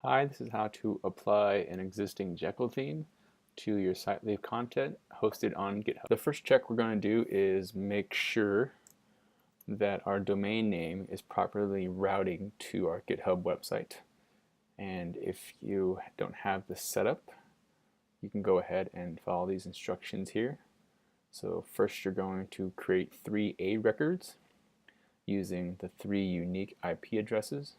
Hi, this is how to apply an existing Jekyll theme to your site leave content hosted on GitHub. The first check we're going to do is make sure that our domain name is properly routing to our GitHub website. And if you don't have this set up, you can go ahead and follow these instructions here. So first you're going to create 3 A records using the 3 unique IP addresses.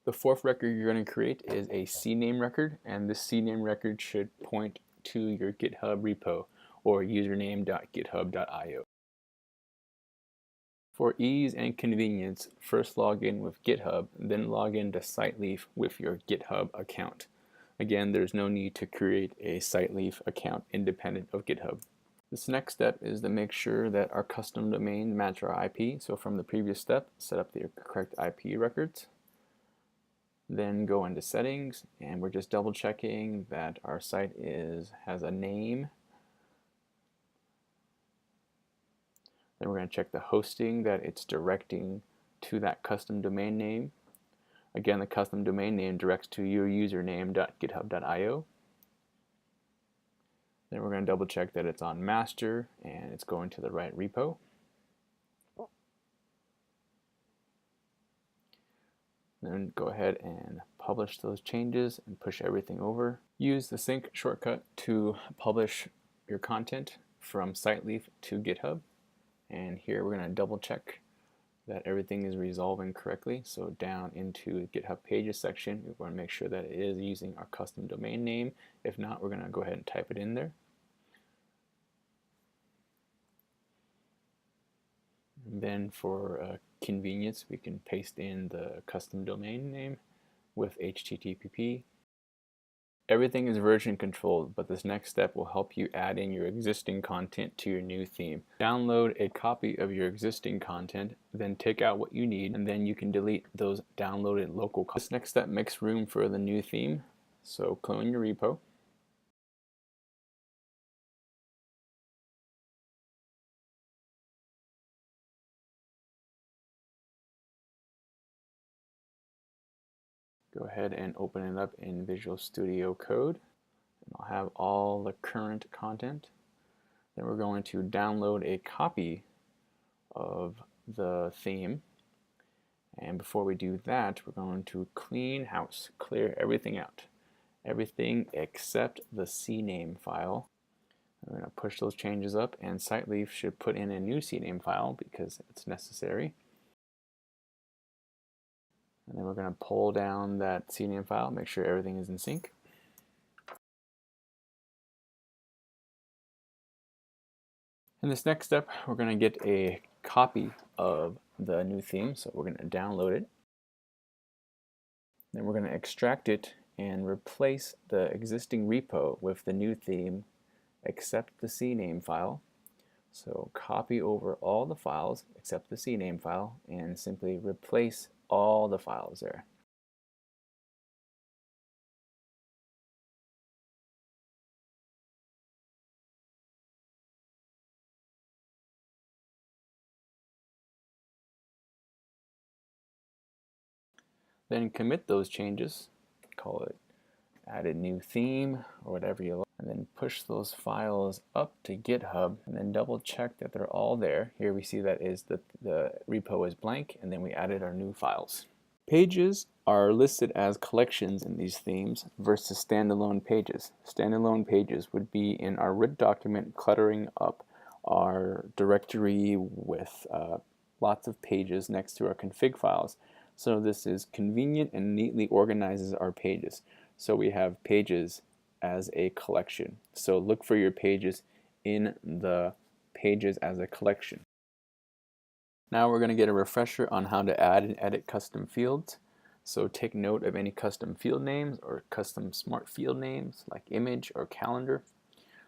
The fourth record you're going to create is a CNAME record, and this CNAME record should point to your GitHub repo or username.github.io. For ease and convenience, first log in with GitHub, then log into SiteLeaf with your GitHub account. Again, there's no need to create a SiteLeaf account independent of GitHub. This next step is to make sure that our custom domains match our IP. So from the previous step, set up the correct IP records. Then go into settings, and we're just double checking that our site has a name. Then we're going to check the hosting, that it's directing to that custom domain name. Again, the custom domain name directs to your username.github.io. Then we're going to double check that it's on master and it's going to the right repo. Then go ahead and publish those changes and push everything over. Use the sync shortcut to publish your content from SiteLeaf to GitHub. And here we're going to double check that everything is resolving correctly. So down into the GitHub Pages section, we want to make sure that it is using our custom domain name. If not, we're going to go ahead and type it in there. And then for convenience, we can paste in the custom domain name with HTTP. Everything is version controlled, but this next step will help you add in your existing content to your new theme. Download a copy of your existing content, then take out what you need, and then you can delete those downloaded local copies. This next step makes room for the new theme, so clone your repo. Go ahead and open it up in Visual Studio Code. And I'll have all the current content. Then we're going to download a copy of the theme. And before we do that, we're going to clean house, clear everything out. Everything except the CNAME file. We're going to push those changes up, and SiteLeaf should put in a new CNAME file because it's necessary. And then we're going to pull down that CNAME file, make sure everything is in sync. In this next step, we're going to get a copy of the new theme, so we're going to download it. Then we're going to extract it and replace the existing repo with the new theme except the CNAME file. So copy over all the files except the CNAME file and simply replace all the files there. Then commit those changes, call it added new theme or whatever you like, and then push those files up to GitHub and then double check that they're all there. Here we see that the repo is blank, and then we added our new files. Pages are listed as collections in these themes versus standalone pages. Standalone pages would be in our root document cluttering up our directory with lots of pages next to our config files. So this is convenient and neatly organizes our pages. So we have pages as a collection. So look for your pages in the pages as a collection. Now we're going to get a refresher on how to add and edit custom fields. So take note of any custom field names or custom smart field names like image or calendar.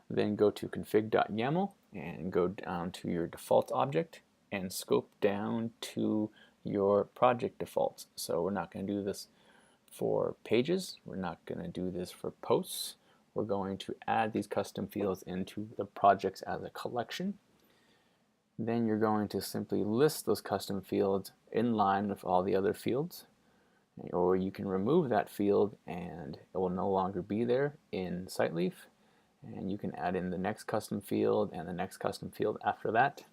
Then go to config.yaml and go down to your default object and scope down to your project defaults. So we're not going to do this for pages, we're not going to do this for posts. We're going to add these custom fields into the projects as a collection. Then you're going to simply list those custom fields in line with all the other fields. or you can remove that field and it will no longer be there in SiteLeaf, and you can add in the next custom field and the next custom field after that.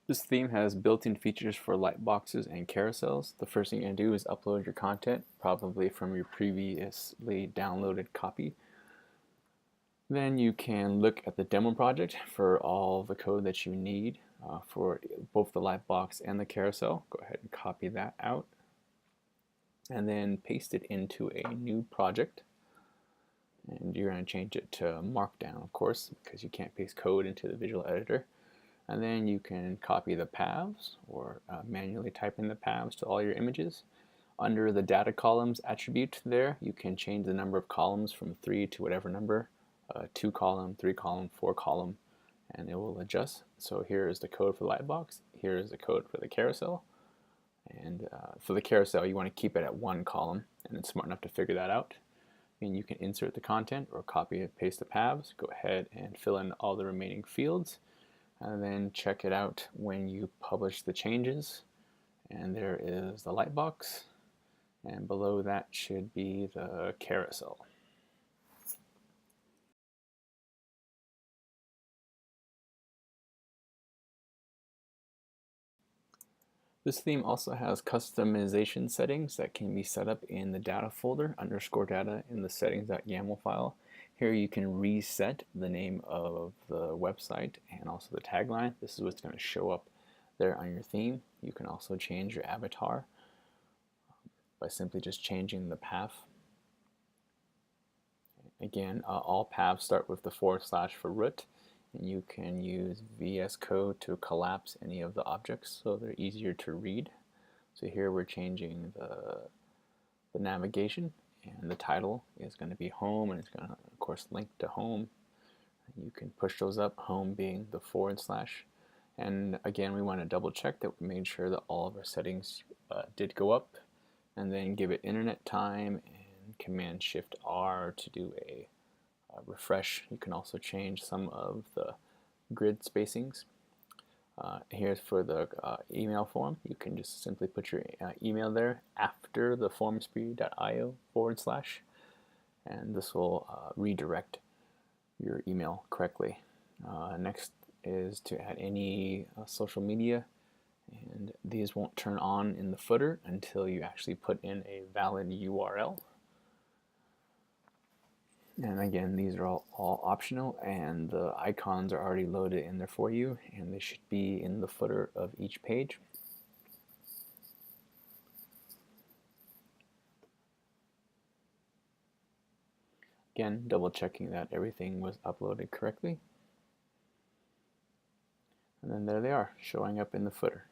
This theme has built-in features for lightboxes and carousels. The first thing you're going to do is upload your content, probably from your previously downloaded copy. Then you can look at the demo project for all the code that you need for both the lightbox and the carousel. Go ahead and copy that out and then paste it into a new project. And you're going to change it to Markdown, of course, because you can't paste code into the visual editor. And then you can copy the paths or manually type in the paths to all your images. Under the data columns attribute there, you can change the number of columns from 3 to whatever number, 2 column, 3 column, 4 column, and it will adjust. So here is the code for the lightbox, here is the code for the carousel. And for the carousel, you want to keep it at 1 column, and it's smart enough to figure that out. And you can insert the content or copy and paste the paths. Go ahead and fill in all the remaining fields, and then check it out when you publish the changes. And there is the lightbox, and below that should be the carousel. This theme also has customization settings that can be set up in the data folder _data in the settings.yaml file. Here you can reset the name of the website and also the tagline. This is what's going to show up there on your theme. You can also change your avatar by simply just changing the path. Again, all paths start with the / for root, and you can use VS Code to collapse any of the objects so they're easier to read. So here we're changing the navigation, and the title is going to be home, and it's going to of course link to home. You can push those up, home being the /. And again, we want to double check that we made sure that all of our settings did go up, and then give it internet time and Command Shift R to do a refresh. You can also change some of the grid spacings. Here's for the email form. You can just simply put your email there after the formspree.io /, and this will redirect your email correctly. Next is to add any social media, and these won't turn on in the footer until you actually put in a valid URL. And again, these are all optional, and the icons are already loaded in there for you, and they should be in the footer of each page. Again, double checking that everything was uploaded correctly. And then there they are, showing up in the footer.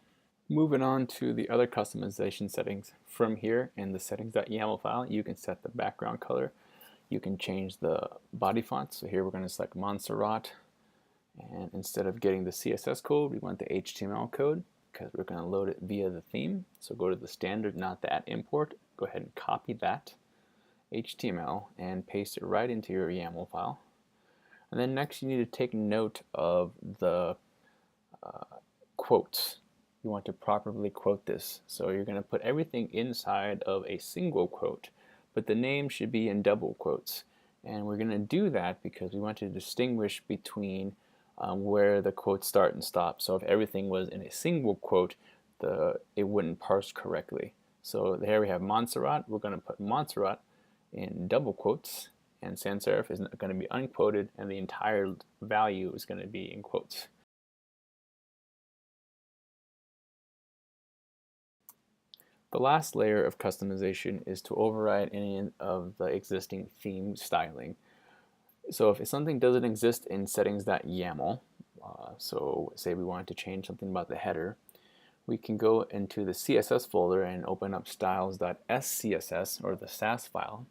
Moving on to the other customization settings. From here in the settings.yaml file, you can set the background color. You can change the body font. So here we're going to select Montserrat, and instead of getting the CSS code, we want the HTML code because we're going to load it via the theme. So go to the standard, not the @import. Go ahead and copy that HTML and paste it right into your YAML file. And then next you need to take note of the quotes. You want to properly quote this. So you're going to put everything inside of a single quote, but the name should be in double quotes. And we're going to do that because we want to distinguish between where the quotes start and stop. So if everything was in a single quote, it wouldn't parse correctly. So here we have Montserrat. We're going to put Montserrat in double quotes, and sans serif is going to be unquoted, and the entire value is going to be in quotes. The last layer of customization is to override any of the existing theme styling. So if something doesn't exist in settings.yaml, so say we wanted to change something about the header, we can go into the CSS folder and open up styles.scss, or the SAS file,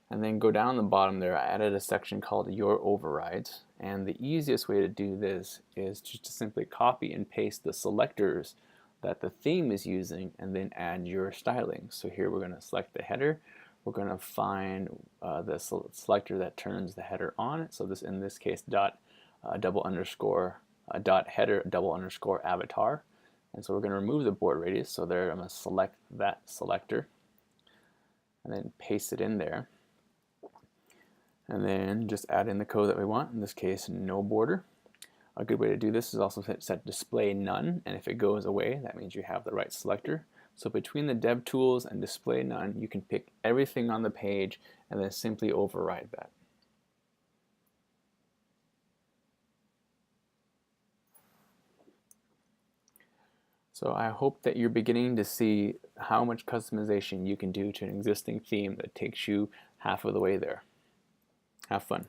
and then go down the bottom there. I added a section called Your Overrides, and the easiest way to do this is just to simply copy and paste the selectors that the theme is using and then add your styling. So here we're going to select the header. We're going to find the selector that turns the header on. So in this case, dot header _avatar. And so we're going to remove the border radius. So there, I'm going to select that selector and then paste it in there. And then just add in the code that we want, in this case, no border. A good way to do this is also set display none, and if it goes away, that means you have the right selector. So between the dev tools and display none, you can pick everything on the page and then simply override that. So I hope that you're beginning to see how much customization you can do to an existing theme that takes you half of the way there. Have fun.